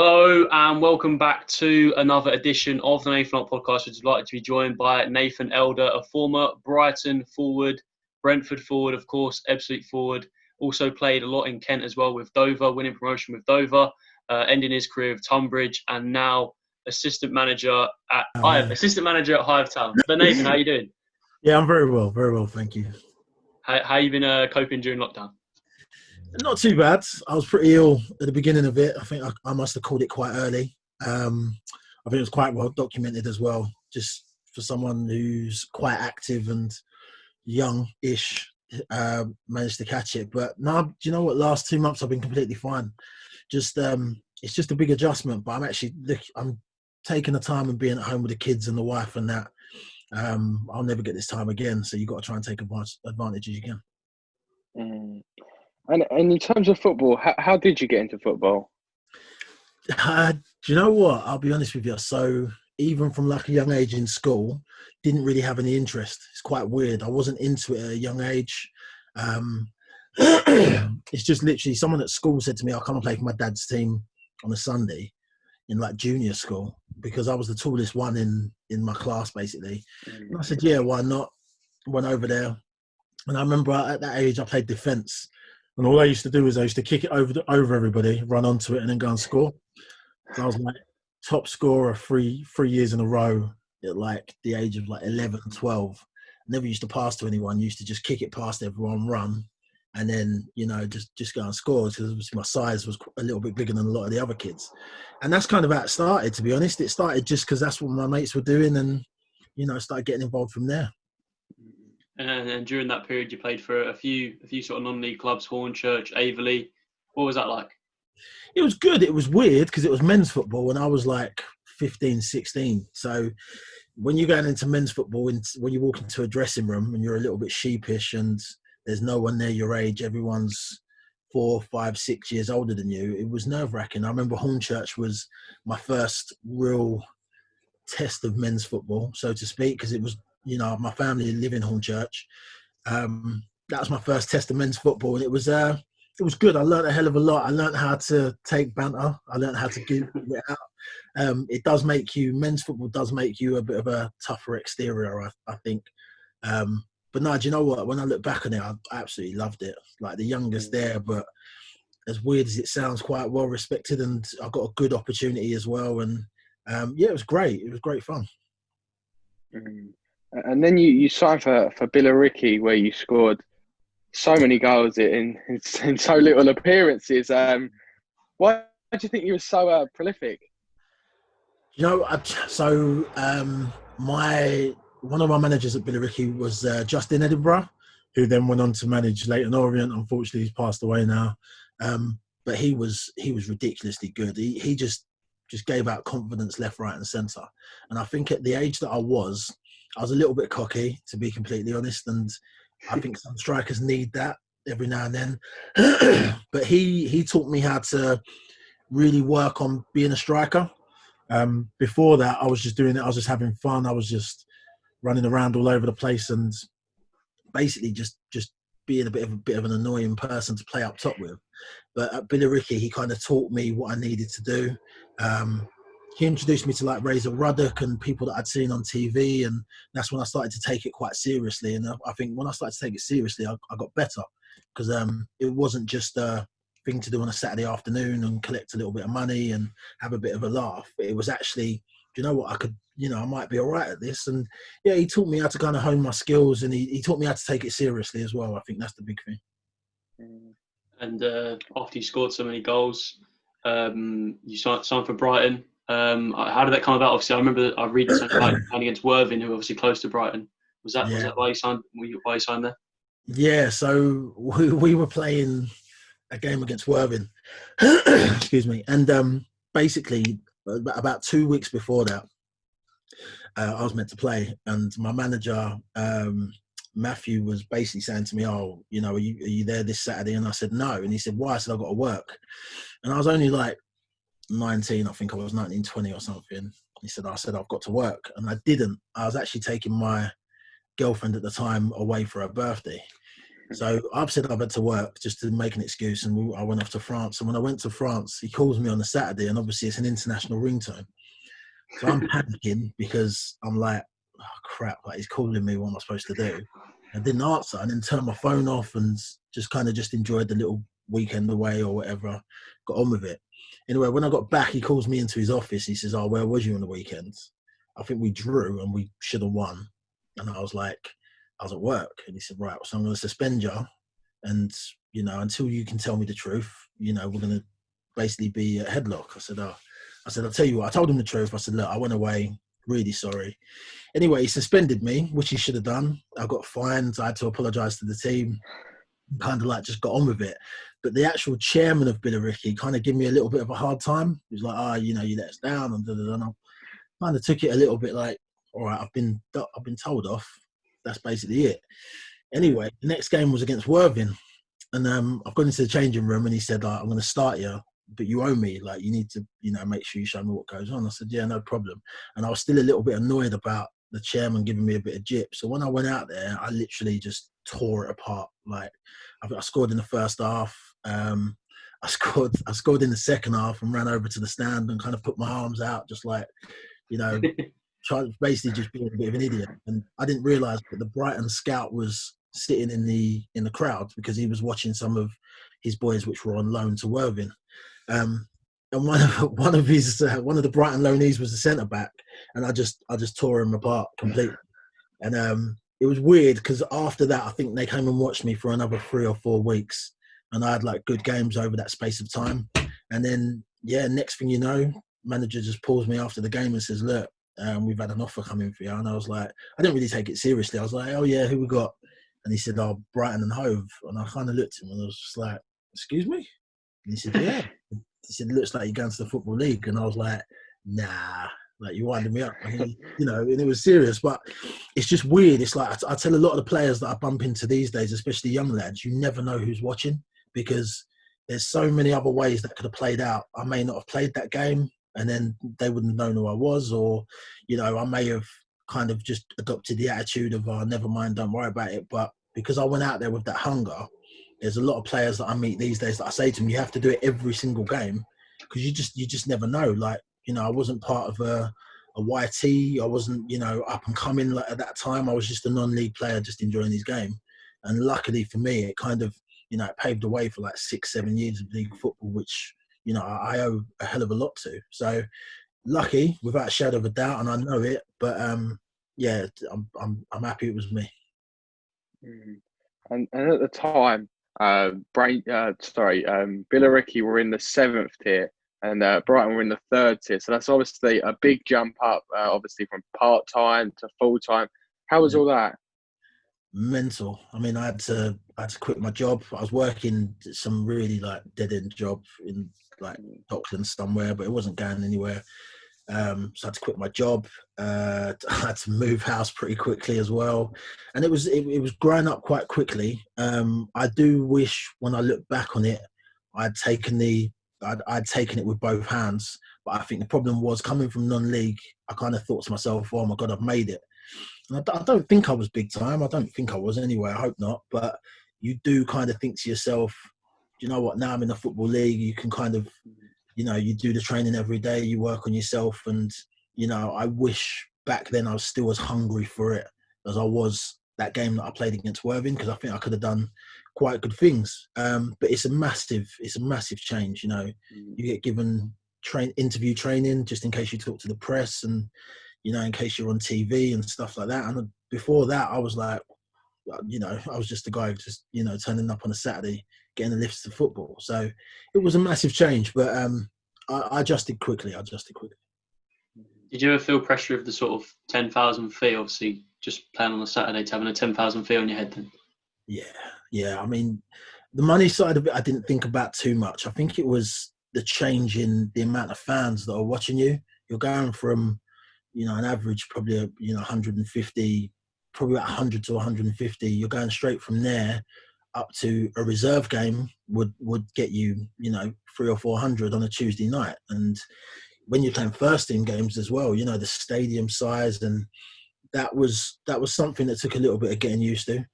Hello and welcome back to another edition of the Nathan Holt podcast. We're delighted to be joined by Nathan Elder, a former Brighton forward, Brentford forward, of course, Ebbsfleet forward. Also played a lot in Kent as well with Dover, winning promotion with Dover, ending his career with Tonbridge, and now assistant manager at Hythe Town. But Nathan, how you doing? Yeah, I'm very well, thank you. How you been coping during lockdown? Not too bad. I was pretty ill at the beginning of it. I think I must have called it quite early. I think it was quite well documented as well, just for someone who's quite active and young-ish, managed to catch it. But no, do you know what? Last 2 months I've been completely fine. Just it's just a big adjustment, but I'm taking the time and being at home with the kids and the wife and that. I'll never get this time again, so you've got to try and take advantage as you can. And in terms of football, how did you get into football? Do you know what? I'll be honest with you. So even from like a young age in school, didn't really have any interest. It's quite weird. I wasn't into it at a young age. It's just literally someone at school said to me, I'll come and play for my dad's team on a Sunday in like junior school, because I was the tallest one in my class basically. And I said, yeah, why not? Went over there. And I remember at that age I played defence. And all I used to do is I used to kick it over everybody, run onto it, and then go and score. So I was like top scorer three years in a row at like the age of like 11, 12. Never used to pass to anyone. Used to just kick it past everyone, run, and then just go and score, because obviously my size was a little bit bigger than a lot of the other kids. And that's kind of how it started. To be honest, it started just because that's what my mates were doing, and started getting involved from there. And during that period, you played for a few sort of non-league clubs, Hornchurch, Averley. What was that like? It was good. It was weird because it was men's football and I was like 15, 16. So when you're going into men's football, when you walk into a dressing room and you're a little bit sheepish and there's no one there your age, everyone's 4, 5, 6 years older than you, it was nerve-wracking. I remember Hornchurch was my first real test of men's football, so to speak, because it was, my family live in Hornchurch. That was my first test of men's football, and it was good. I learned a hell of a lot. I learned how to take banter. I learned how to give it out. Men's football does make you a bit of a tougher exterior, I think. But no, do you know what? When I look back on it, I absolutely loved it. Like the youngest there, but as weird as it sounds, quite well respected, and I got a good opportunity as well. And it was great. It was great fun. And then you signed for Billericay, where you scored so many goals in so little appearances. Why do you think you were so prolific? One of my managers at Billericay was Justin Edinburgh, who then went on to manage Leyton Orient. Unfortunately, he's passed away now. But he was ridiculously good. He just gave out confidence left, right, and centre. And I think at the age that I was a little bit cocky, to be completely honest. And I think some strikers need that every now and then. But he taught me how to really work on being a striker. Before that, I was just doing it. I was just having fun. I was just running around all over the place and basically just being a bit of an annoying person to play up top with. But at Billericay, he kind of taught me what I needed to do. He introduced me to like Razor Ruddock and people that I'd seen on TV, and that's when I started to take it quite seriously. And I think when I started to take it seriously, I got better, because it wasn't just a thing to do on a Saturday afternoon and collect a little bit of money and have a bit of a laugh. It was actually, do you know what, I might be all right at this. And yeah, he taught me how to kind of hone my skills, and he taught me how to take it seriously as well. I think that's the big thing. And after you scored so many goals, you signed for Brighton. How did that come about? Obviously, I remember I read something like playing against Worthing, who were obviously close to Brighton. Was that why you signed? Why you signed there? Yeah, so we were playing a game against Worthing. Excuse me. And basically, about 2 weeks before that, I was meant to play, and my manager Matthew was basically saying to me, "Oh, are you there this Saturday?" And I said no, and he said, "Why?" I said, "I've got to work." And I was only like 19, I think I was 19, 20 or something. He said, I've got to work. And I didn't. I was actually taking my girlfriend at the time away for her birthday. So I've said I've had to work just to make an excuse, and I went off to France. And when I went to France, he calls me on a Saturday, and obviously it's an international ringtone. So I'm panicking because I'm like, oh, crap, like he's calling me, what am I supposed to do? I didn't answer, and then turned my phone off and just enjoyed the little weekend away or whatever, got on with it. Anyway, when I got back, he calls me into his office. He says, oh, where was you on the weekend? I think we drew and we should have won. And I was like, I was at work. And he said, right, so I'm going to suspend you. And, until you can tell me the truth, we're going to basically be a headlock. I said, I'll tell you what. I told him the truth. I said, look, I went away. Really sorry. Anyway, he suspended me, which he should have done. I got fined. I had to apologise to the team. Kind of like just got on with it. But the actual chairman of Billericay kind of gave me a little bit of a hard time. He was like, you let us down. And I kind of took it a little bit like, all right, I've been told off. That's basically it. Anyway, the next game was against Worthing. And I've gone into the changing room and he said, I'm going to start you, but you owe me. Like, you need to, make sure you show me what goes on. I said, yeah, no problem. And I was still a little bit annoyed about the chairman giving me a bit of gyp. So when I went out there, I literally just tore it apart. Like, I scored in the first half. I scored in the second half and ran over to the stand and kind of put my arms out, just like, trying basically just being a bit of an idiot. And I didn't realise that the Brighton scout was sitting in the crowd because he was watching some of his boys which were on loan to Worthing. And one of the Brighton loanees was the centre back, and I just tore him apart completely. And it was weird because after that, I think they came and watched me for another 3 or 4 weeks, and I had like good games over that space of time. And then next thing you know, manager just pulls me after the game and says, look, we've had an offer coming for you. And I was like, I didn't really take it seriously. I was like, oh yeah, who we got? And he said, oh, Brighton and Hove. And I kind of looked at him and I was just like, excuse me? And he said, yeah. He said, it looks like you're going to the Football League. And I was like, nah, like you're winding me up. And and it was serious. But it's just weird. It's like, I tell a lot of the players that I bump into these days, especially young lads, you never know who's watching because there's so many other ways that could have played out. I may not have played that game and then they wouldn't have known who I was, or, I may have kind of just adopted the attitude of, oh, never mind, don't worry about it. But because I went out there with that hunger, there's a lot of players that I meet these days that I say to them, you have to do it every single game because you just never know. Like, I wasn't part of a YT. I wasn't, up and coming like at that time. I was just a non-league player just enjoying his game. And luckily for me, it kind of, it paved the way for like 6-7 years of league football, which, I owe a hell of a lot to. So lucky, without a shadow of a doubt, and I know it. But I'm happy it was me. And at the time, Billericay were in the 7th tier, and Brighton were in the 3rd tier. So that's obviously a big jump up, obviously from part time to full time. How was all that? Mental. I mean, I had to quit my job. I was working some really like dead end job in like Docklands somewhere, but it wasn't going anywhere. So I had to quit my job. I had to move house pretty quickly as well, and it was growing up quite quickly. I do wish, when I look back on it, I'd taken it with both hands. But I think the problem was coming from non-league. I kind of thought to myself, "Oh my God, I've made it." And I don't think I was big time. I don't think I was anyway. I hope not. But you do kind of think to yourself, you know what? Now I'm in the Football League. You can kind of, you do the training every day. You work on yourself. And, I wish back then I was still as hungry for it as I was that game that I played against Worthing, because I think I could have done quite good things. But it's a massive change. You get given interview training just in case you talk to the press and, in case you're on TV and stuff like that. And before that, I was like, I was just a guy just, turning up on a Saturday, getting the lifts to football. So it was a massive change, but I adjusted quickly. Did you ever feel pressure of the sort of 10,000 fee, obviously just playing on a Saturday, to having a 10,000 fee on your head then? Yeah. I mean, the money side of it, I didn't think about too much. I think it was the change in the amount of fans that are watching you. You're going from, an average probably, 150, probably about 100 to 150. You're going straight from there up to a reserve game would get you, 300 or 400 on a Tuesday night. And when you're playing first team games as well, the stadium size, and that was something that took a little bit of getting used to.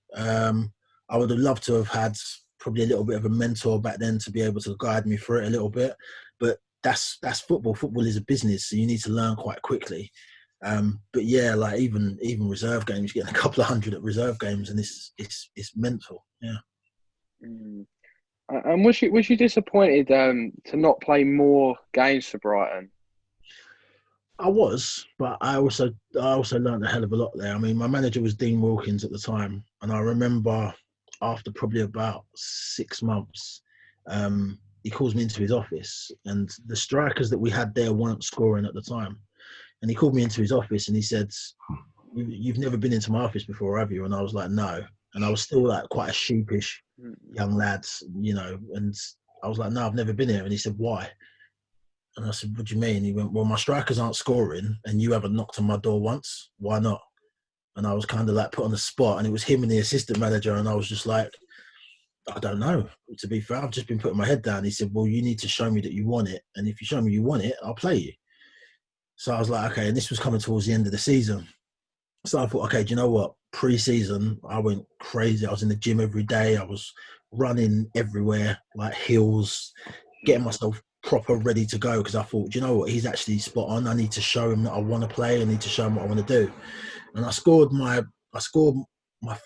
I would have loved to have had probably a little bit of a mentor back then to be able to guide me through it a little bit. But that's football. Football is a business, so you need to learn quite quickly. But yeah, like even reserve games, getting a couple of hundred at reserve games, and it's mental. Yeah. Mm. And was you disappointed to not play more games for Brighton? I was, but I also learned a hell of a lot there. I mean, my manager was Dean Wilkins at the time, and I remember after probably about 6 months, he calls me into his office, and the strikers that we had there weren't scoring at the time. And he called me into his office and he said, "You've never been into my office before, have you?" And I was like, "No." And I was still like quite a sheepish young lad, you know, and I was like, "No, I've never been here." And he said, "Why?" And I said, "What do you mean?" He went, "Well, my strikers aren't scoring and you haven't knocked on my door once. Why not?" And I was kind of like put on the spot, and it was him and the assistant manager. And I was just like, "I don't know. To be fair, I've just been putting my head down." He said, "Well, you need to show me that you want it. And if you show me you want it, I'll play you." So I was like, okay. And this was coming towards the end of the season. So I thought, okay, do you know what? Pre-season, I went crazy. I was in the gym every day. I was running everywhere, like hills, getting myself proper ready to go, because I thought, do you know what? He's actually spot on. I need to show him that I want to play. I need to show him what I want to do. And I scored my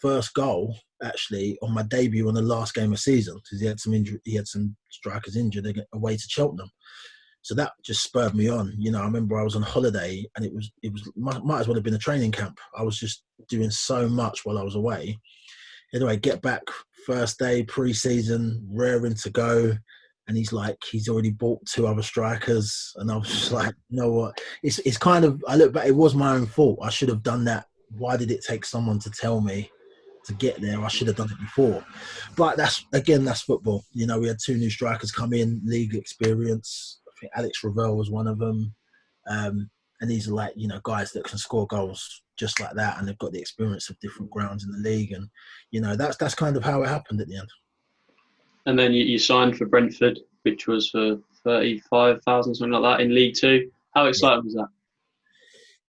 first goal actually on my debut on the last game of season, because he had some injury. He had some strikers injured away to Cheltenham. So that just spurred me on. You know, I remember I was on holiday, and it might as well have been a training camp. I was just doing so much while I was away. Anyway, get back first day pre-season, raring to go, and he's already bought 2 other strikers, and I was just like, you know what? It's kind of, I look back, it was my own fault. I should have done that. Why did it take someone to tell me to get there? I should have done it before. But that's football. You know, we had 2 new strikers come in, league experience. I think Alex Ravel was one of them. And these are like, you know, guys that can score goals just like that, and they've got the experience of different grounds in the league. And, you know, that's kind of how it happened at the end. And then you signed for Brentford, which was for 35,000, something like that, in League Two. How exciting was that?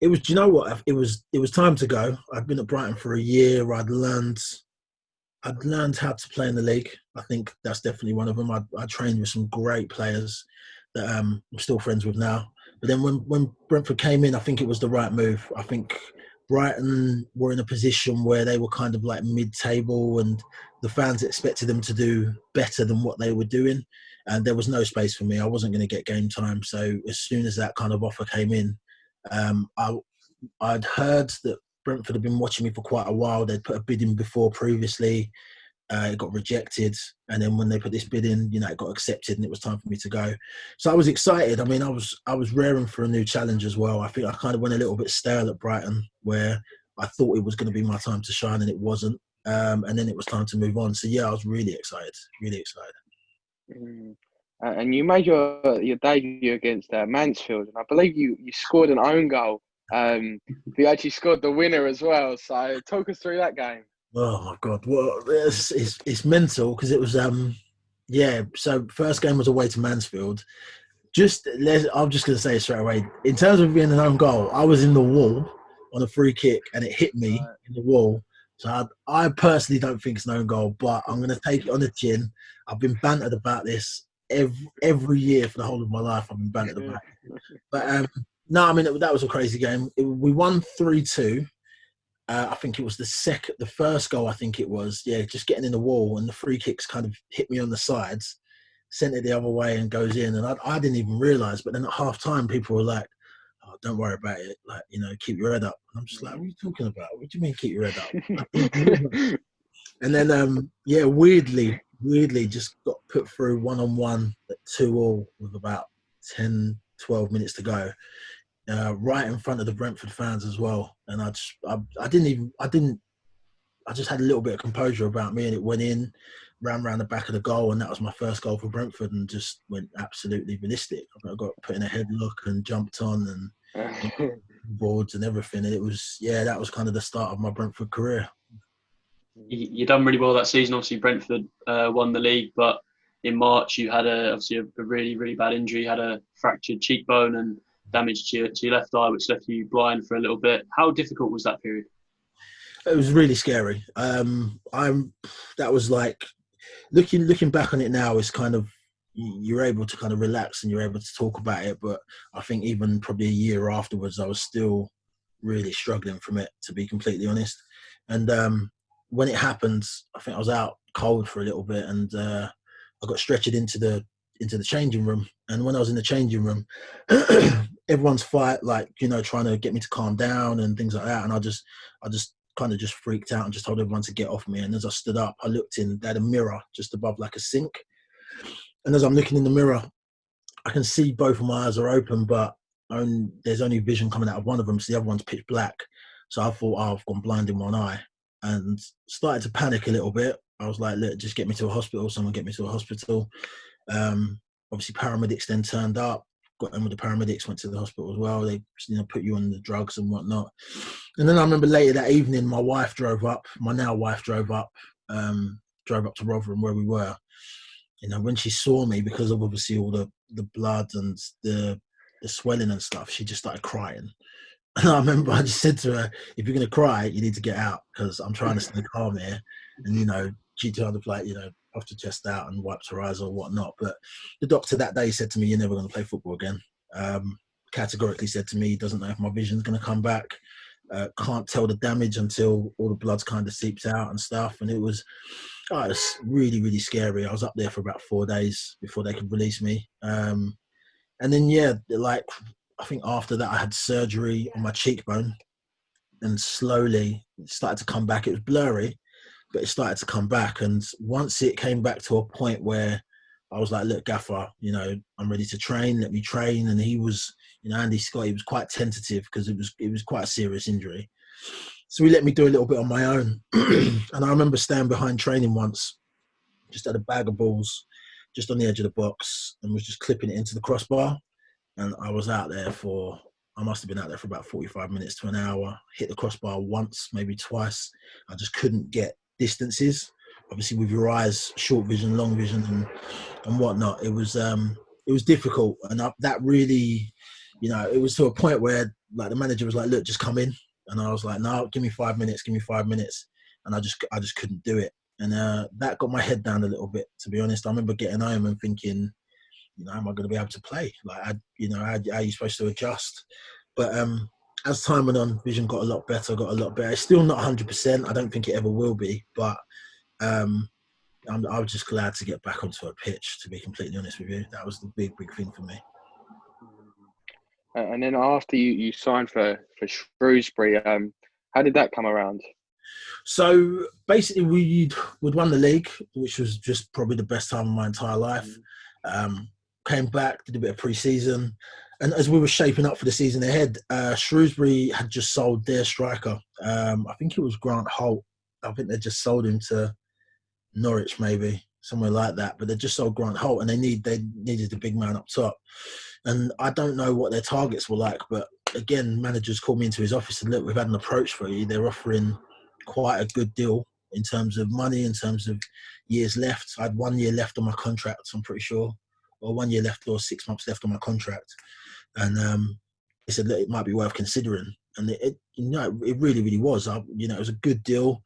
It was, do you know what? It was time to go. I'd been at Brighton for a year. I'd learned how to play in the league. I think that's definitely one of them. I trained with some great players that I'm still friends with now. But then when Brentford came in, I think it was the right move. I think Brighton were in a position where they were kind of like mid-table, and the fans expected them to do better than what they were doing. And there was no space for me. I wasn't going to get game time. So as soon as that kind of offer came in, I'd heard that Brentford had been watching me for quite a while. They'd put a bid in before previously. It got rejected, and then when they put this bid in, you know, it got accepted, and it was time for me to go. So I was excited. I mean, I was raring for a new challenge as well. I think I kind of went a little bit stale at Brighton, where I thought it was going to be my time to shine, and it wasn't. And then it was time to move on. So yeah, I was really excited, really excited. And you made your debut against Mansfield, and I believe you scored an own goal. You actually scored the winner as well. So talk us through that game. Oh my God! Well, it's mental, because it was So first game was away to Mansfield. I'm just going to say it straight away. In terms of being an own goal, I was in the wall on a free kick, and it hit me in the wall. So I personally don't think it's an own goal, but I'm going to take it on the chin. I've been bantered about this every year for the whole of my life. I've been bantered about it. But no, I mean, that was a crazy game. We won 3-2. I think it was the first goal, I think it was, just getting in the wall, and the free kicks kind of hit me on the sides, sent it the other way and goes in. And I didn't even realise, but then at half time, people were like, "Oh, don't worry about it. Like, you know, keep your head up." And I'm just like, "What are you talking about? What do you mean keep your head up?" And then, weirdly just got put through 1-on-1 at 2-2 with about 10, 12 minutes to go. Right in front of the Brentford fans as well, and I just had a little bit of composure about me, and it went in, ran around the back of the goal, and that was my first goal for Brentford, and just went absolutely ballistic. I got put in a headlock and jumped on and boards and everything, and it was that was kind of the start of my Brentford career. You done really well that season. Obviously, Brentford won the league, but in March you had a really, really bad injury. You had a fractured cheekbone and damage to your left eye, which left you blind for a little bit. How difficult was that period? It was really scary. That was like looking back on it now. Is kind of you're able to kind of relax and you're able to talk about it. But I think even probably a year afterwards, I was still really struggling from it, to be completely honest. And when it happened, I think I was out cold for a little bit, and I got stretchered into the changing room. And when I was in the changing room, everyone's trying to get me to calm down and things like that. And I just kind of just freaked out and just told everyone to get off me. And as I stood up, I looked in, they had a mirror just above like a sink. And as I'm looking in the mirror, I can see both of my eyes are open, but there's only vision coming out of one of them, so the other one's pitch black. So I thought, I've gone blind in one eye, and started to panic a little bit. I was like, look, just get me to a hospital. Someone get me to a hospital. Obviously, paramedics then turned up. Got in with the paramedics, went to the hospital as well. They put you on the drugs and whatnot. And then I remember later that evening, my wife drove up. My now wife drove up to Rotherham where we were. When she saw me, because of obviously all the blood and the swelling and stuff, she just started crying. And I remember I just said to her, if you're going to cry, you need to get out, because I'm trying to stay calm here. And, she kind of puffed her chest out and wiped her eyes or whatnot. But the doctor that day said to me, you're never going to play football again. Categorically said to me, he doesn't know if my vision's going to come back. Can't tell the damage until all the blood's kind of seeps out and stuff. And it was really, really scary. I was up there for about 4 days before they could release me. And then, I think after that I had surgery on my cheekbone, and slowly it started to come back. It was blurry, but it started to come back. And once it came back to a point where I was like, look, Gaffer, I'm ready to train, let me train. And he was, Andy Scott, he was quite tentative, because it was quite a serious injury. So he let me do a little bit on my own. And I remember standing behind training once, just had a bag of balls just on the edge of the box, and was just clipping it into the crossbar. And I was out there I must have been out there for about 45 minutes to an hour, hit the crossbar once, maybe twice. I just couldn't get distances. Obviously with your eyes, short vision, long vision and whatnot, it was difficult. And that really, it was to a point where the manager was like, look, just come in. And I was like, no, give me 5 minutes. And I just couldn't do it. And that got my head down a little bit, to be honest. I remember getting home and thinking, am I going to be able to play? How are you supposed to adjust? But as time went on, vision got a lot better. It's still not 100%. I don't think it ever will be. But I was just glad to get back onto a pitch, to be completely honest with you. That was the big thing for me. And then after you signed for Shrewsbury, how did that come around? So basically, we'd won the league, which was just probably the best time of my entire life. Came back, did a bit of pre-season, and as we were shaping up for the season ahead, Shrewsbury had just sold their striker. I think it was Grant Holt. I think they just sold him to Norwich, maybe somewhere like that. But they just sold Grant Holt, and they needed a big man up top. And I don't know what their targets were like, but again, managers called me into his office and look, we've had an approach for you. They're offering quite a good deal in terms of money, in terms of years left. I had 1 year left on my contract, I'm pretty sure, or 1 year left or 6 months left on my contract. And they said, look, it might be worth considering. And it really, really was. It was a good deal.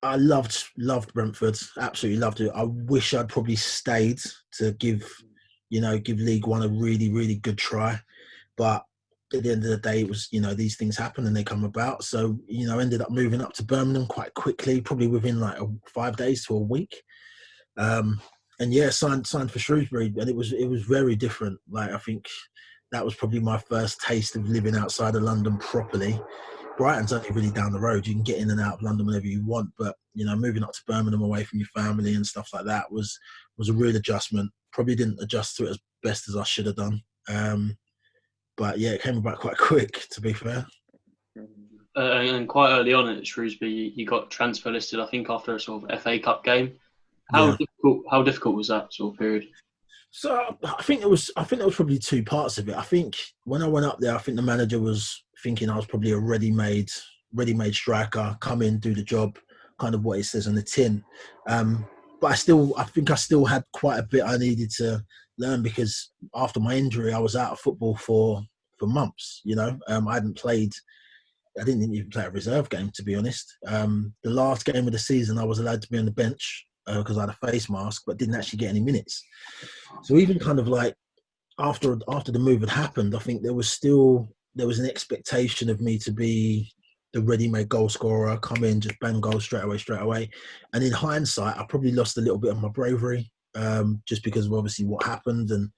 I loved Brentford, absolutely loved it. I wish I'd probably stayed to give League One a really, really good try. But at the end of the day, it was, these things happen and they come about. So, ended up moving up to Birmingham quite quickly, probably within 5 days to a week. And yeah, signed for Shrewsbury, and it was very different. I think that was probably my first taste of living outside of London properly. Brighton's only really down the road. You can get in and out of London whenever you want, but moving up to Birmingham away from your family and stuff like that was a real adjustment. Probably didn't adjust to it as best as I should have done. But yeah, it came about quite quick, to be fair. And quite early on at Shrewsbury, you got transfer listed, I think, after a sort of FA Cup game. How difficult was that sort of period? So I think there was probably two parts of it. I think when I went up there, I think the manager was thinking I was probably a ready-made striker, come in, do the job, kind of what it says on the tin. But I think I still had quite a bit I needed to learn, because after my injury, I was out of football for months. I hadn't played I didn't even play a reserve game, to be honest. The last game of the season, I was allowed to be on the bench because I had a face mask, but didn't actually get any minutes. So even kind of like after the move had happened, I think there was an expectation of me to be the ready-made goal scorer, come in, just bang goals straight away. And in hindsight, I probably lost a little bit of my bravery just because of obviously what happened, and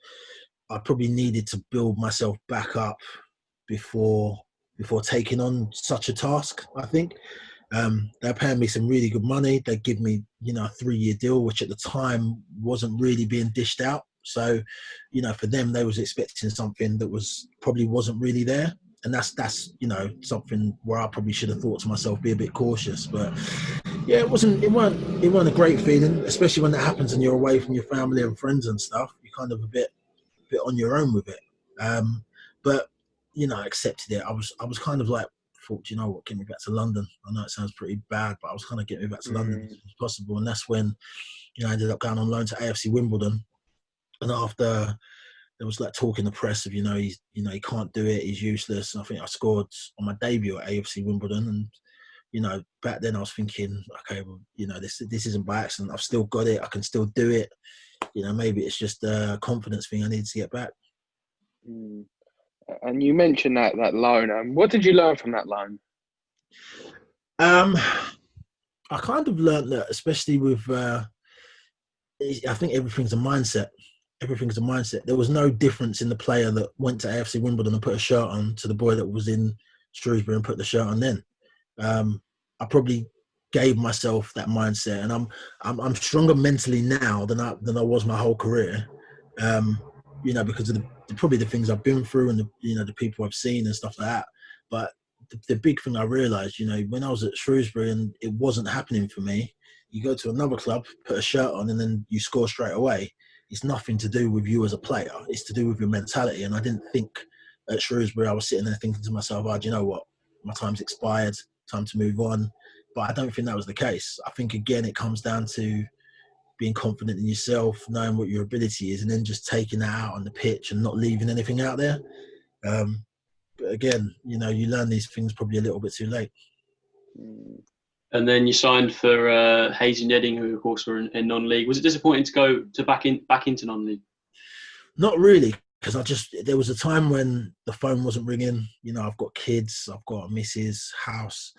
I probably needed to build myself back up before taking on such a task, I think. They're paying me some really good money. They give me, a 3-year deal, which at the time wasn't really being dished out. So, for them, they was expecting something that wasn't really there. And that's something where I probably should have thought to myself, be a bit cautious. But yeah, it weren't a great feeling, especially when that happens and you're away from your family and friends and stuff. You're kind of a bit on your own with it. But I accepted it. I was kind of like, thought, what, get me back to London. I know it sounds pretty bad, but I was kind of getting me back to London as soon as possible. And that's when, I ended up going on loan to AFC Wimbledon. And after there was like talk in the press of, he can't do it, he's useless. And I think I scored on my debut at AFC Wimbledon. And, back then I was thinking, okay, well, this isn't by accident. I've still got it. I can still do it. Maybe it's just a confidence thing I need to get back. And you mentioned that loan. What did you learn from that loan? I kind of learned that, especially with, I think everything's a mindset. Everything's a mindset. There was no difference in the player that went to AFC Wimbledon and put a shirt on to the boy that was in Shrewsbury and put the shirt on then. I probably gave myself that mindset, and I'm stronger mentally now than I was my whole career. Because of probably the things I've been through and the people I've seen and stuff like that. But the big thing I realised, when I was at Shrewsbury and it wasn't happening for me, you go to another club, put a shirt on, and then you score straight away. It's nothing to do with you as a player. It's to do with your mentality. And I didn't think at Shrewsbury, I was sitting there thinking to myself, do you know what? My time's expired, time to move on. But I don't think that was the case. I think, again, it comes down to being confident in yourself, knowing what your ability is, and then just taking that out on the pitch and not leaving anything out there. But again, you learn these things probably a little bit too late. And then you signed for Hythe and Reading, who of course were in non-league. Was it disappointing to go back into non-league? Not really, because there was a time when the phone wasn't ringing. I've got kids, I've got a missus, house,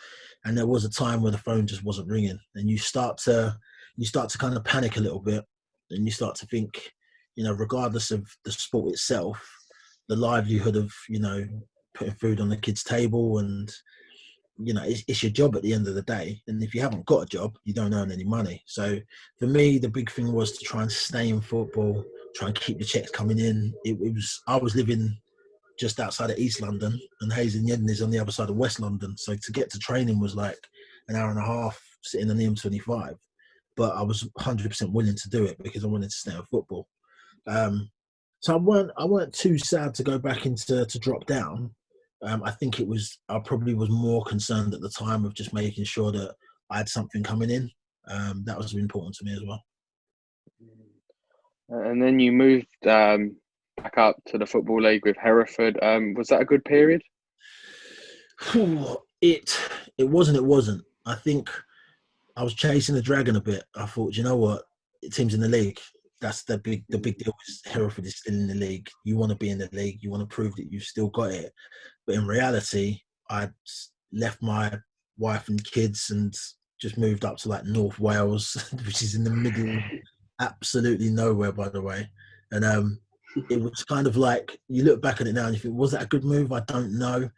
and there was a time where the phone just wasn't ringing, and you start to kind of panic a little bit, and you start to think, regardless of the sport itself, the livelihood of, putting food on the kids' table, and, it's your job at the end of the day. And if you haven't got a job, you don't earn any money. So for me, the big thing was to try and stay in football, try and keep the checks coming in. I was living just outside of East London, and Hythe and Reading is on the other side of West London. So to get to training was like an hour and a half sitting on the M25. But I was 100% willing to do it because I wanted to stay on football. So I weren't too sad to go back to drop down. I think I probably was more concerned at the time of just making sure that I had something coming in. That was important to me as well. And then you moved back up to the Football League with Hereford. Was that a good period? It wasn't. I think I was chasing the dragon a bit. I thought, you know what, teams in the league, that's the big deal. Is Hereford is still in the league. You want to be in the league. You want to prove that you've still got it. But in reality, I'd left my wife and kids and just moved up to like North Wales, which is in the middle, absolutely nowhere, by the way. And it was kind of like, you look back at it now and you think, was that a good move? I don't know.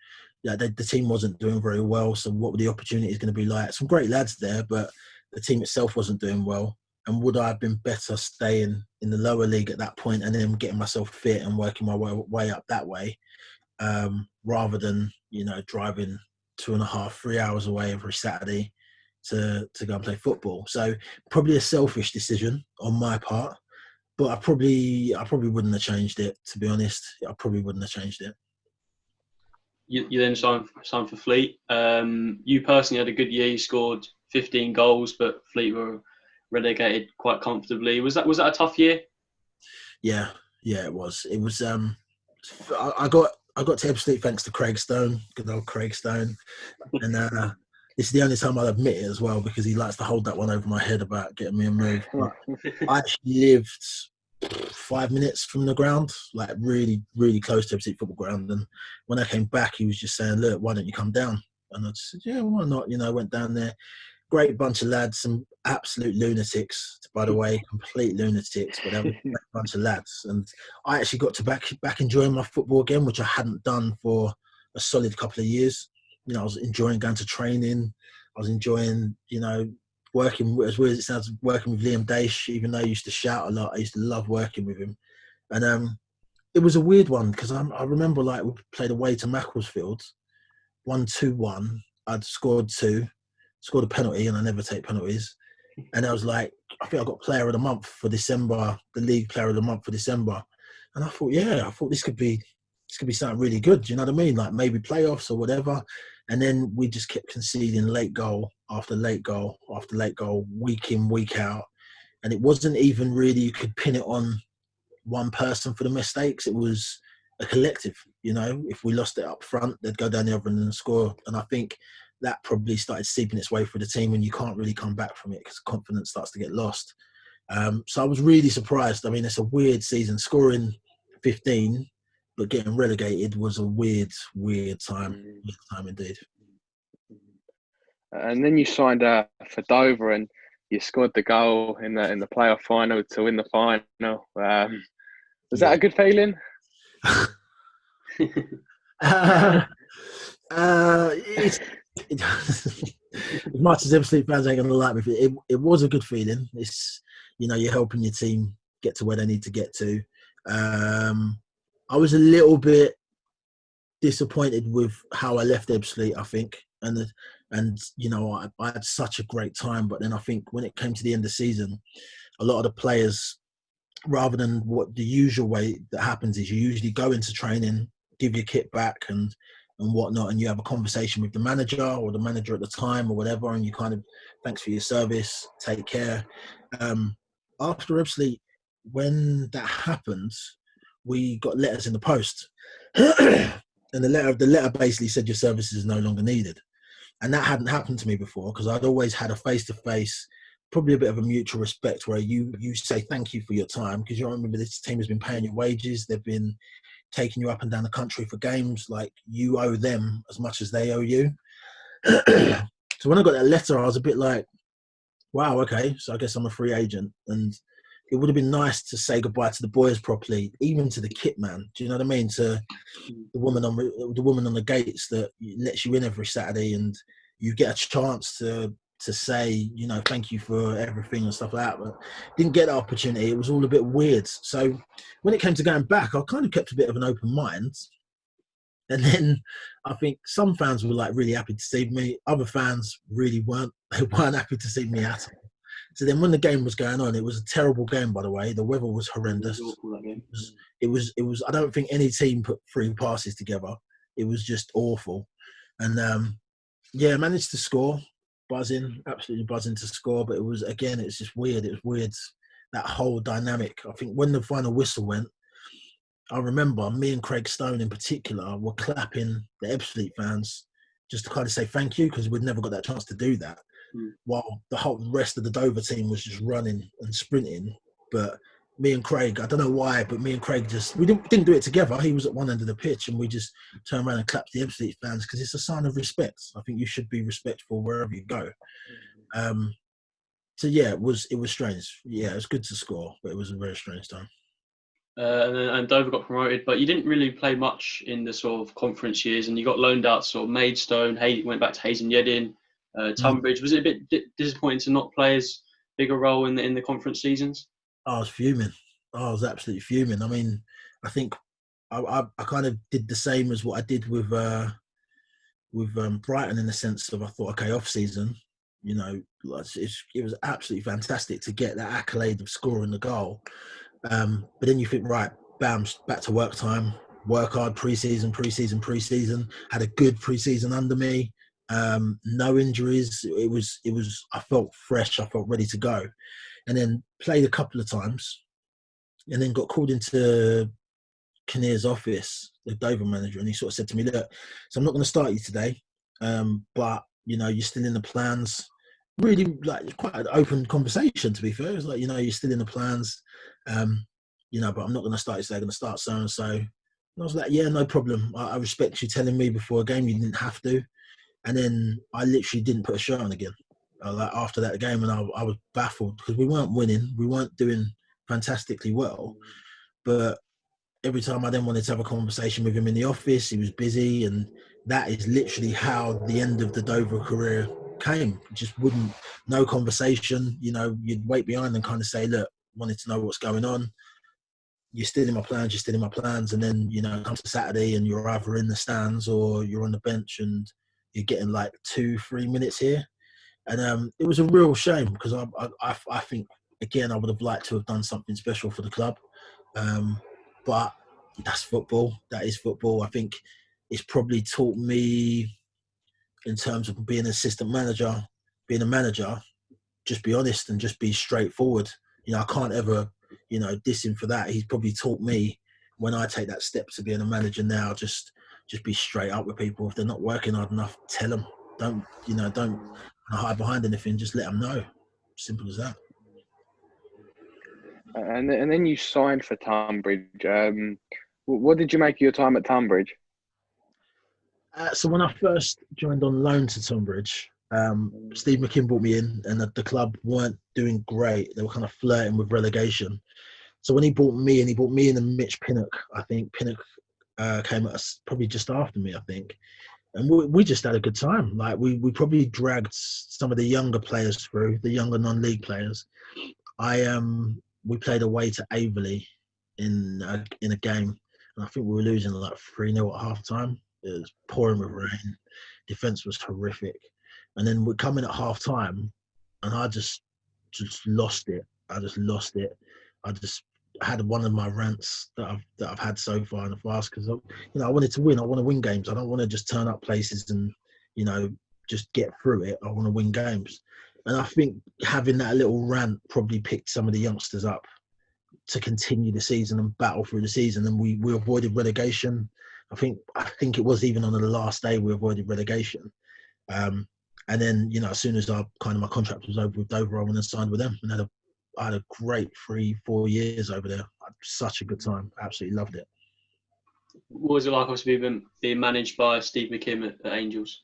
Yeah, the team wasn't doing very well. So what were the opportunities going to be like? Some great lads there, but the team itself wasn't doing well. And would I have been better staying in the lower league at that point and then getting myself fit and working my way up that way, rather than, driving 2.5, 3 hours away every Saturday to go and play football? So probably a selfish decision on my part, but I probably wouldn't have changed it, to be honest. I probably wouldn't have changed it. You then signed for Fleet. You personally had a good year. You scored 15 goals, but Fleet were relegated quite comfortably. Was that a tough year? Yeah, it was. It was. I got I got to Ebbsfleet thanks to Craig Stone, good old Craig Stone, and this is the only time I'll admit it as well because he likes to hold that one over my head about getting me a move. But I actually lived 5 minutes from the ground, like really, really close to Ebbsfleet football ground. And when I came back, he was just saying, "Look, why don't you come down?" And I just said, "Yeah, why not?" You know, I went down there. Great bunch of lads, some absolute lunatics, by the way, complete lunatics, but they were a great bunch of lads. And I actually got to back enjoying my football again, which I hadn't done for a solid couple of years. You know, I was enjoying going to training. I was enjoying, you know, working, as weird as it sounds, working with Liam Daish, even though I used to shout a lot. I used to love working with him. And it was a weird one because I remember, like, we played away to Macclesfield, 1-2-1. I'd scored 2. Scored a penalty, and I never take penalties. And I was like, I think I got Player of the Month for December, the League Player of the Month for December. And I thought, this could be something really good. Do you know what I mean? Like maybe playoffs or whatever. And then we just kept conceding late goal after late goal after late goal, week in, week out. And it wasn't even really, you could pin it on one person for the mistakes. It was a collective, you know. If we lost it up front, they'd go down the other end and score. And I think that probably started seeping its way through the team, and you can't really come back from it because confidence starts to get lost. So I was really surprised. I mean, it's a weird season. Scoring 15, but getting relegated was a weird time. Weird time indeed. And then you signed for Dover, and you scored the goal in the playoff final to win the final. Was that a good feeling? As much as Ebbsfleet fans ain't gonna like me, it was a good feeling. It's, you know, you're helping your team get to where they need to get to. I was a little bit disappointed with how I left Ebbsfleet, I think, and you know, I had such a great time, but then I think when it came to the end of the season, a lot of the players, rather than what the usual way that happens is, you usually go into training, give your kit back and whatnot, and you have a conversation with the manager or the manager at the time or whatever, and you kind of, thanks for your service, take care. After Ebbsfleet, when that happened, we got letters in the post, and the letter basically said your services is no longer needed, and that hadn't happened to me before because I'd always had a face-to-face, probably a bit of a mutual respect where you say thank you for your time, because you remember this team has been paying your wages, they've been taking you up and down the country for games, like you owe them as much as they owe you. So when I got that letter, I was a bit like, wow, okay, so I guess I'm a free agent. And it would have been nice to say goodbye to the boys properly, even to the kit man. Do you know what I mean? To the woman on the gates that lets you in every Saturday, and you get a chance to say, you know, thank you for everything and stuff like that, but didn't get that opportunity. It was all a bit weird. So when it came to going back, I kind of kept a bit of an open mind. And then I think some fans were like really happy to see me. Other fans really weren't. They weren't happy to see me at all. So then when the game was going on, it was a terrible game, by the way. The weather was horrendous. It was, I don't think any team put 3 passes together. It was just awful. And I managed to score. Absolutely buzzing to score, but it was, again, it's just weird. It was weird, that whole dynamic. I think when the final whistle went, I remember me and Craig Stone in particular were clapping the Ebbsfleet fans just to kind of say thank you, because we'd never got that chance to do that. While the whole rest of the Dover team was just running and sprinting. But me and Craig, I don't know why, but me and Craig we didn't do it together. He was at one end of the pitch, and we just turned around and clapped the Ebbsfleet fans, because it's a sign of respect. I think you should be respectful wherever you go. So yeah, it was strange. Yeah, it was good to score, but it was a very strange time. And Dover got promoted, but you didn't really play much in the sort of conference years, and you got loaned out to sort of Maidstone, went back to Hayes and Yedding, Tonbridge. Was it a bit disappointing to not play as big a role in the conference seasons? I was fuming. I was absolutely fuming. I mean, I think I kind of did the same as what I did with Brighton, in the sense of, I thought, okay, off season, you know, it was absolutely fantastic to get that accolade of scoring the goal. But then you think, right, bam, back to work time. Work hard pre-season. Had a good pre-season under me. No injuries. It was. I felt fresh. I felt ready to go. And then played a couple of times, and then got called into Kinnear's office, the Dover manager, and he sort of said to me, look, so I'm not going to start you today, but, you know, you're still in the plans. Really, like, quite an open conversation, to be fair. It's like, you know, you're still in the plans, you know, but I'm not going to start you today. I'm going to start so-and-so. And I was like, yeah, no problem. I respect you telling me before a game you didn't have to. And then I literally didn't put a shirt on again. Like, after that game, and I was baffled because we weren't winning. We weren't doing fantastically well. But every time I then wanted to have a conversation with him in the office, he was busy. And that is literally how the end of the Dover career came. Just wouldn't, no conversation. You know, you'd wait behind and kind of say, look, wanted to know what's going on. You're still in my plans, you're still in my plans. And then, you know, it comes to Saturday and you're either in the stands or you're on the bench and you're getting like 2-3 minutes here. And it was a real shame because I think, again, I would have liked to have done something special for the club. But that's football. That is football. I think it's probably taught me, in terms of being an assistant manager, being a manager, just be honest and just be straightforward. You know, I can't ever, you know, diss him for that. He's probably taught me, when I take that step to being a manager now, just be straight up with people. If they're not working hard enough, tell them. Don't hide behind anything. Just let them know. Simple as that. And then you signed for Tonbridge. What did you make of your time at Tonbridge? So when I first joined on loan to Tonbridge, Steve McKim brought me in, and the club weren't doing great. They were kind of flirting with relegation. So when he brought me in and Mitch Pinnock, I think Pinnock came at us probably just after me, I think. And we just had a good time. Like, we probably dragged some of the younger players through, the younger non-league players. We played away to Averley in a game, and I think we were losing like 3-0 at half time. It was pouring with rain. Defence was horrific. And then we're coming at half time, and I just lost it. I just had one of my rants that I've had so far in the past, because, you know, I wanted to win. I want to win games. I don't want to just turn up places and, you know, just get through it. I want to win games. And I think having that little rant probably picked some of the youngsters up to continue the season and battle through the season. And we avoided relegation. I think it was even on the last day we avoided relegation. And then, you know, as soon as my contract was over with Dover, I went and signed with them, and I had a great 3-4 years over there. I had such a good time. Absolutely loved it. What was it like, obviously, being managed by Steve McKim at Angels?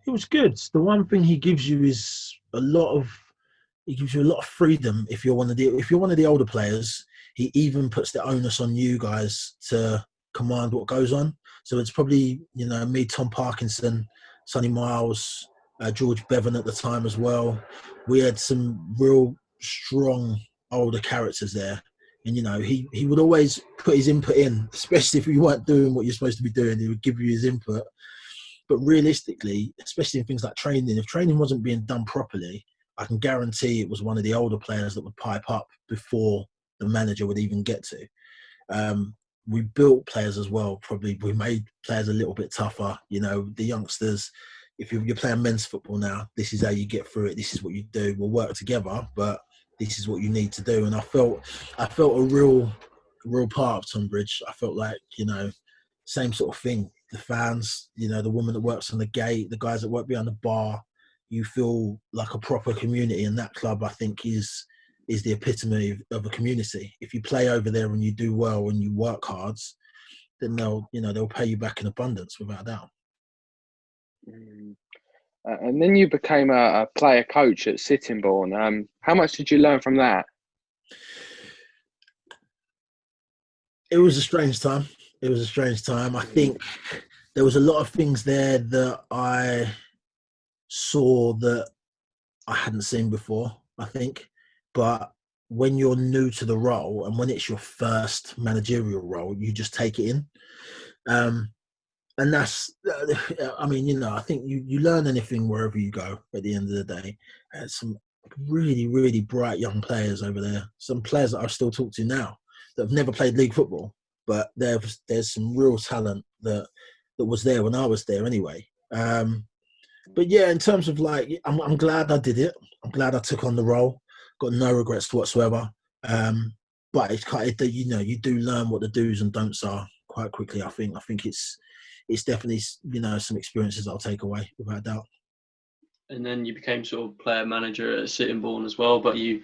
It was good. The one thing he gives you is a lot of freedom. If you're one of the older players, he even puts the onus on you guys to command what goes on. So it's probably, you know, me, Tom Parkinson, Sonny Miles, George Bevan at the time as well. We had some real strong older characters there. And, you know, he would always put his input in, especially if you weren't doing what you're supposed to be doing. He would give you his input. But realistically, especially in things like training, if training wasn't being done properly, I can guarantee it was one of the older players that would pipe up before the manager would even get to. We built players as well. Probably we made players a little bit tougher. You know, the youngsters, if you're playing men's football now, this is how you get through it. This is what you do. We'll work together, but this is what you need to do. And I felt a real part of Tonbridge. I felt like, you know, same sort of thing. The fans, you know, the woman that works on the gate, the guys that work behind the bar, you feel like a proper community. And that club, I think, is the epitome of a community. If you play over there and you do well and you work hard, then they'll pay you back in abundance, without a doubt. And then you became a player coach at Sittingbourne. How much did you learn from that? It was a strange time. I think there was a lot of things there that I saw that I hadn't seen before, I think. But when you're new to the role and when it's your first managerial role, you just take it in. And that's, I mean, you know, I think you learn anything wherever you go at the end of the day. Some really, really bright young players over there. Some players that I still talk to now that have never played league football, but there's some real talent that was there when I was there anyway. But yeah, in terms of like, I'm glad I did it. I'm glad I took on the role. Got no regrets whatsoever. but it's kind of, you know, you do learn what the do's and don'ts are quite quickly. I think it's definitely, you know, some experiences I'll take away without a doubt. And then you became sort of player manager at Sittingbourne as well, but you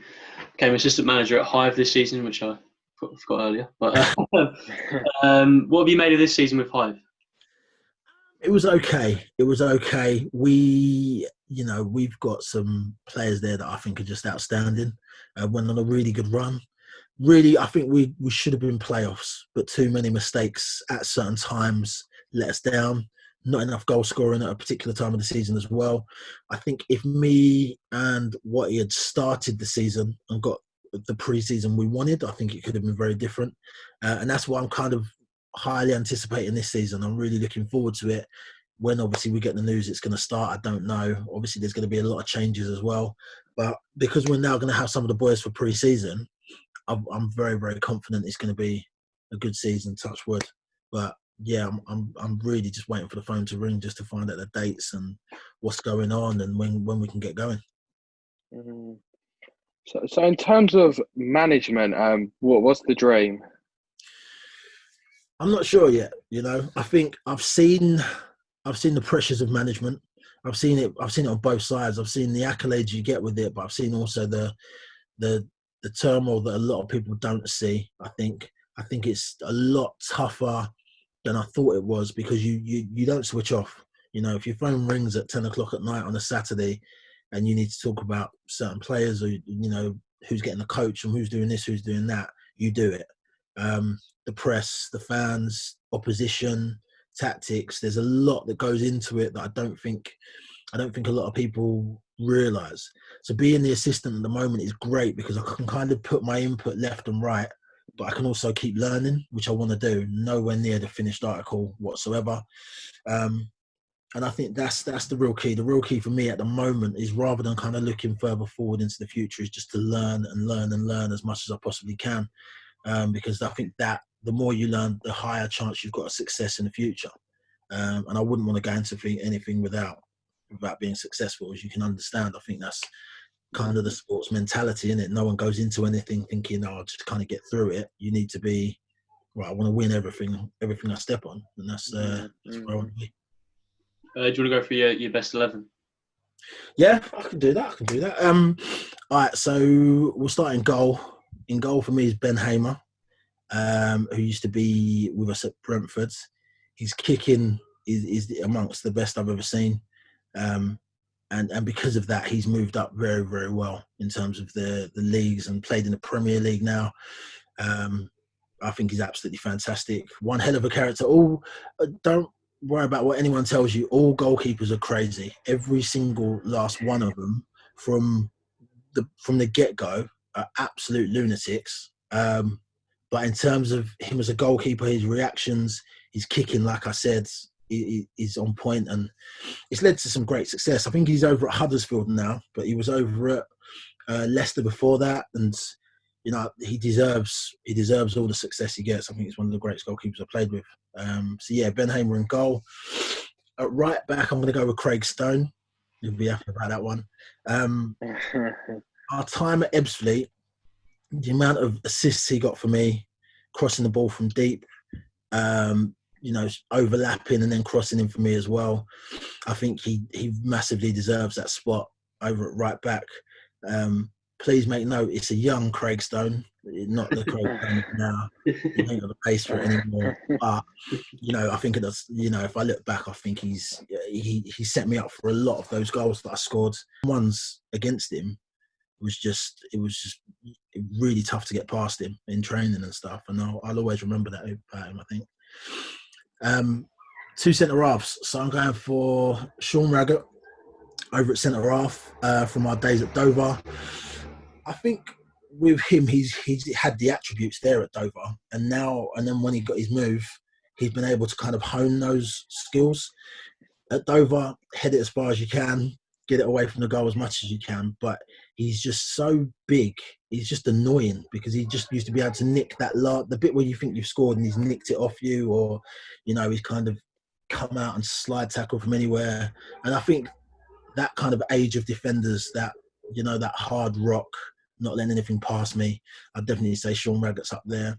became assistant manager at Hythe this season, which I forgot earlier. But what have you made of this season with Hythe? It was okay. It was okay. We've got some players there that I think are just outstanding. Went on a really good run. Really, I think we should have been playoffs, but too many mistakes at certain times let us down. Not enough goal scoring at a particular time of the season as well. I think if me and Watty had started the season and got the pre-season we wanted, I think it could have been very different. And that's why I'm kind of highly anticipating this season. I'm really looking forward to it. When obviously we get the news it's going to start, I don't know. Obviously there's going to be a lot of changes as well. But because we're now going to have some of the boys for pre-season, I'm very, very confident it's going to be a good season, touch wood. But yeah, I'm really just waiting for the phone to ring just to find out the dates and what's going on and when we can get going. Mm. So in terms of management, what's the dream? I'm not sure yet. You know, I think I've seen the pressures of management. I've seen it on both sides. I've seen the accolades you get with it, but I've seen also the turmoil that a lot of people don't see. I think it's a lot tougher than I thought it was because you don't switch off. You know, if your phone rings at 10 o'clock at night on a Saturday and you need to talk about certain players or, you know, who's getting the coach and who's doing this, who's doing that, you do it. The press, the fans, opposition, tactics, there's a lot that goes into it that I don't think a lot of people realise. So being the assistant at the moment is great because I can kind of put my input left and right, but I can also keep learning, which I want to do. Nowhere near the finished article whatsoever. And I think that's the real key. The real key for me at the moment is rather than kind of looking further forward into the future is just to learn and learn and learn as much as I possibly can. Because I think that the more you learn, the higher chance you've got of success in the future. And I wouldn't want to go into anything without being successful, as you can understand. I think that's kind of the sports mentality, isn't it? No one goes into anything thinking, "Oh, I'll just kind of get through it." You need to be, right, I want to win everything I step on, and that's where I want to be. Do you want to go for your best 11? Yeah, I can do that. All right, so we'll start in goal. In goal for me is Ben Hamer, who used to be with us at Brentford. His kicking is amongst the best I've ever seen. And because of that, he's moved up very, very well in terms of the leagues and played in the Premier League now. I think he's absolutely fantastic. One hell of a character. Don't worry about what anyone tells you. All goalkeepers are crazy. Every single last one of them from the get-go are absolute lunatics. But in terms of him as a goalkeeper, his reactions, his kicking, like I said, is on point, and it's led to some great success. I think he's over at Huddersfield now, but he was over at Leicester before that, and you know he deserves all the success he gets. I think he's one of the greatest goalkeepers I played with. So yeah, Ben Hamer in goal. At right back, I'm going to go with Craig Stone. You'll be happy about that one. Our time at Ebbsfleet, the amount of assists he got for me, crossing the ball from deep, you know, overlapping and then crossing in for me as well. I think he massively deserves that spot over at right back. Please make note, it's a young Craig Stone, not the Craig Stone now. He ain't got the pace for it anymore. But, you know, I think if I look back, I think he set me up for a lot of those goals that I scored. Ones against him was just really tough to get past him in training and stuff. And I'll always remember that about him, I think. Two centre halves. So I'm going for Sean Raggett over at centre half from our days at Dover. I think with him, he's had the attributes there at Dover, and then when he got his move, he's been able to kind of hone those skills. At Dover, head it as far as you can, get it away from the goal as much as you can, but he's just so big. He's just annoying because he just used to be able to nick the bit where you think you've scored and he's nicked it off you, or, you know, he's kind of come out and slide tackle from anywhere. And I think that kind of age of defenders, that, you know, that hard rock not letting anything pass me. I'd definitely say Sean Raggett's up there.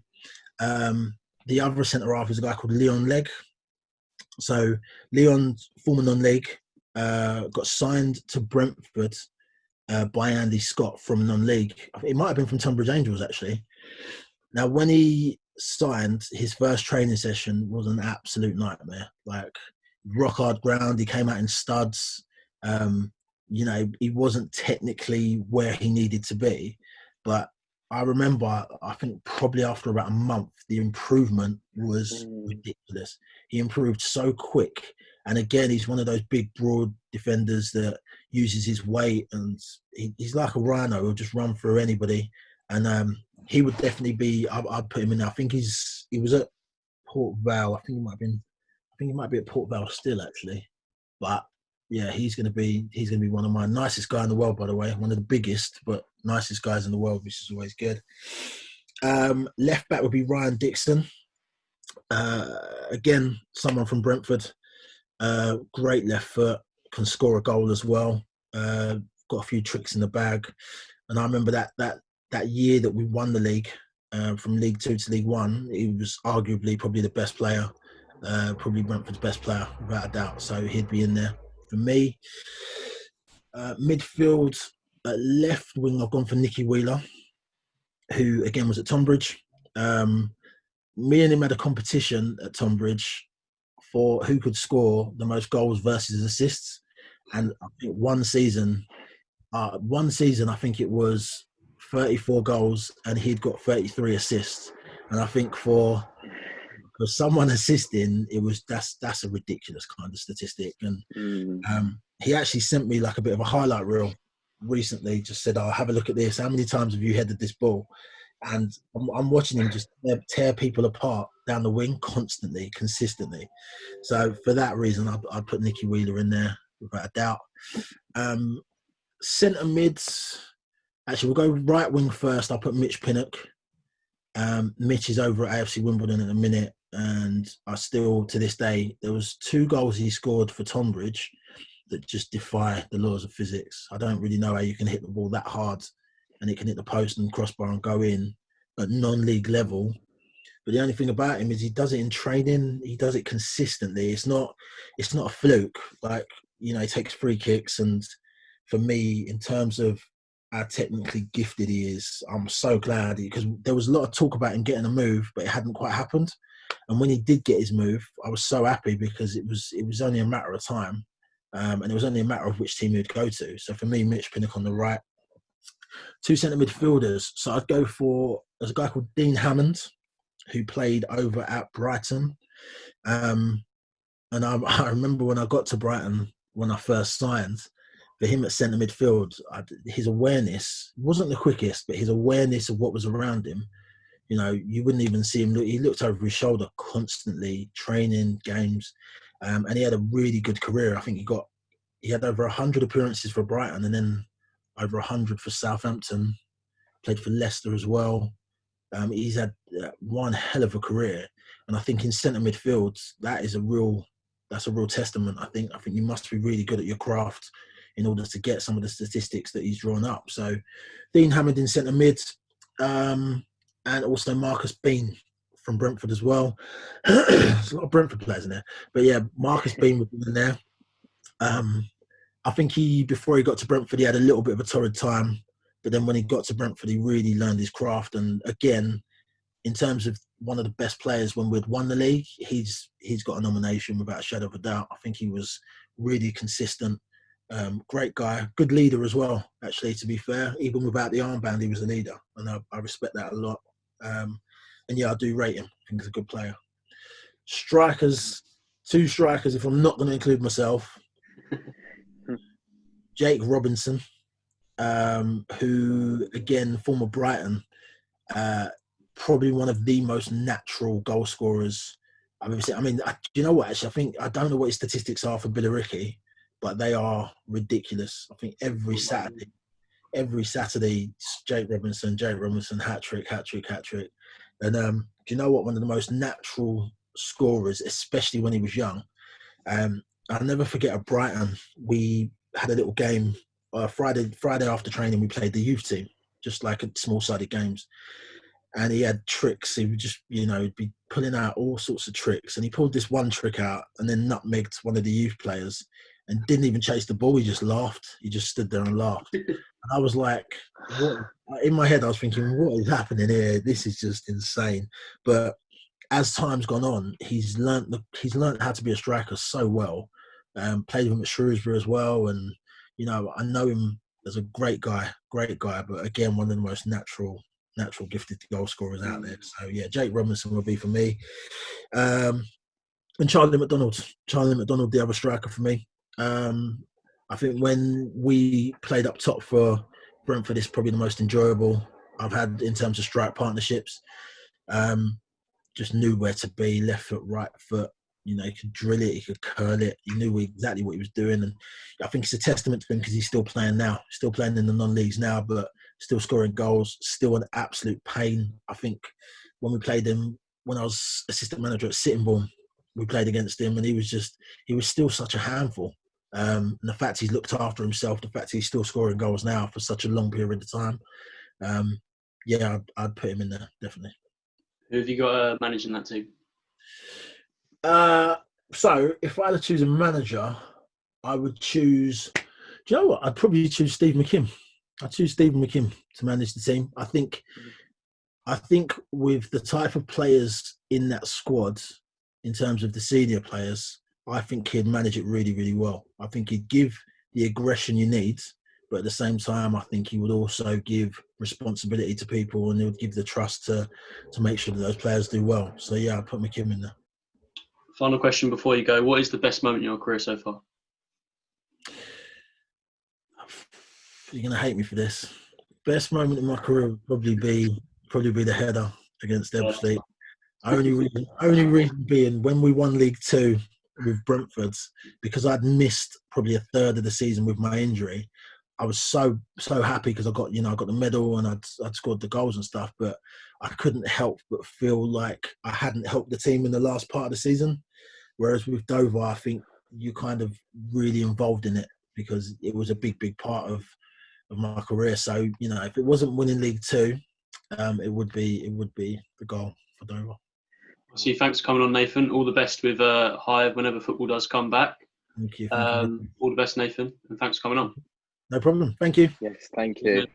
The other centre-half is a guy called Leon Legg. So Leon, former non-league, got signed to Brentford by Andy Scott from non-league. It might have been from Tonbridge Angels, actually. Now, when he signed, his first training session was an absolute nightmare. Like, rock hard ground. He came out in studs. He wasn't technically where he needed to be. But I remember, I think probably after about a month, the improvement was ridiculous. He improved so quick. And again, he's one of those big, broad defenders that uses his weight, and he's like a rhino. He'll just run through anybody. And he would definitely be. I'd put him in there. I think he was at Port Vale. I think he might be at Port Vale still, actually. But yeah, he's going to be one of my nicest guy in the world, by the way. One of the biggest, but nicest guys in the world, which is always good. Left back would be Ryan Dixon. Again, someone from Brentford. Great left foot, can score a goal as well. Got a few tricks in the bag. And I remember that year that we won the league, from League 2 to League 1, he was arguably probably the best player, probably Brentford's best player, without a doubt. So he'd be in there for me. Midfield, left wing, I've gone for Nicky Wheeler, who again was at Tonbridge. Me and him had a competition at Tonbridge for who could score the most goals versus assists. And I think one season, I think it was 34 goals and he'd got 33 assists. And I think for someone assisting, that's a ridiculous kind of statistic. And he actually sent me like a bit of a highlight reel recently, just said, "Oh, have a look at this. How many times have you headed this ball?" And I'm watching him just tear people apart down the wing constantly, consistently. So for that reason, I'd put Nicky Wheeler in there without a doubt. Centre mids, actually, we'll go right wing first. I'll put Mitch Pinnock. Mitch is over at AFC Wimbledon at the minute, and I still, to this day, there was 2 goals he scored for Tonbridge that just defy the laws of physics. I don't really know how you can hit the ball that hard and it can hit the post and crossbar and go in at non-league level. But the only thing about him is he does it in training. He does it consistently. It's not a fluke. Like, he takes free kicks. And for me, in terms of how technically gifted he is, I'm so glad, because there was a lot of talk about him getting a move, but it hadn't quite happened. And when he did get his move, I was so happy, because it was only a matter of time. And it was only a matter of which team he would go to. So for me, Mitch Pinnock on the right. 2 centre midfielders. So I'd go for, there's a guy called Dean Hammond, who played over at Brighton. And I remember when I got to Brighton, when I first signed, for him at centre midfield, his awareness wasn't the quickest, but his awareness of what was around him, you wouldn't even see him. He looked over his shoulder constantly, training, games. And he had a really good career. I think he had over 100 appearances for Brighton, and then over 100 for Southampton. Played for Leicester as well. He's had one hell of a career, and I think in centre midfield, that's a real testament. I think you must be really good at your craft in order to get some of the statistics that he's drawn up. So, Dean Hammond in centre mid, and also Marcus Bean from Brentford as well. There's a lot of Brentford players in there, but yeah, Marcus Bean would be in there. I think before he got to Brentford, he had a little bit of a torrid time, but then when he got to Brentford, he really learned his craft. And again, in terms of one of the best players when we'd won the league, he's got a nomination without a shadow of a doubt. I think he was really consistent. Great guy, good leader as well, actually, to be fair. Even without the armband, he was a leader, and I respect that a lot. And yeah, I do rate him. I think he's a good player. Strikers, 2 strikers, if I'm not going to include myself. Jake Robinson, who, again, former Brighton, probably one of the most natural goal scorers I've ever seen. I mean, do you know what, actually? I don't know what his statistics are for Billericay, but they are ridiculous. I think every Saturday, Jake Robinson, hat-trick. And do you know what? One of the most natural scorers, especially when he was young. I'll never forget at Brighton, we had a little game. Friday after training, we played the youth team, just like at small-sided games. And he had tricks. He would just, he'd be pulling out all sorts of tricks. And he pulled this one trick out and then nutmegged one of the youth players and didn't even chase the ball. He just laughed. He just stood there and laughed. And I was like, what? In my head, I was thinking, what is happening here? This is just insane. But as time's gone on, he's learnt how to be a striker so well. Played with him at Shrewsbury as well. And, I know him as a great guy. But again, one of the most natural gifted goal scorers out there. So yeah, Jake Robinson will be for me. And Charlie McDonald, the other striker for me. I think when we played up top for Brentford, it's probably the most enjoyable I've had in terms of strike partnerships. Just knew where to be, left foot, right foot. He could drill it, he could curl it. He knew exactly what he was doing. And I think it's a testament to him because he's still playing now, still playing in the non-leagues now, but still scoring goals, still an absolute pain. I think when we played him, when I was assistant manager at Sittingbourne, we played against him and he was still such a handful. And the fact he's looked after himself, the fact he's still scoring goals now for such a long period of time, I'd put him in there, definitely. Who have you got managing that team? So if I had to choose a manager, I would choose. Do you know what? I'd probably choose Steve McKim. I'd choose Stephen McKim to manage the team. I think with the type of players in that squad, in terms of the senior players, I think he'd manage it really, really well. I think he'd give the aggression you need, but at the same time, I think he would also give responsibility to people and he would give the trust to make sure that those players do well. So yeah, I'd put McKim in there. Final question before you go. What is the best moment in your career so far? You're going to hate me for this. Best moment in my career would probably be the header against Ebbsfleet. Only reason being when we won League Two with Brentford, because I'd missed probably a third of the season with my injury. I was so happy because I got the medal and I'd scored the goals and stuff, but I couldn't help but feel like I hadn't helped the team in the last part of the season. Whereas with Dover, I think you kind of really involved in it because it was a big part of my career. So if it wasn't winning League Two, it would be the goal for Dover. So thanks for coming on, Nathan. All the best with Hythe whenever football does come back. Thank you. All the best, Nathan, and thanks for coming on. No problem. Thank you. Yes, thank you.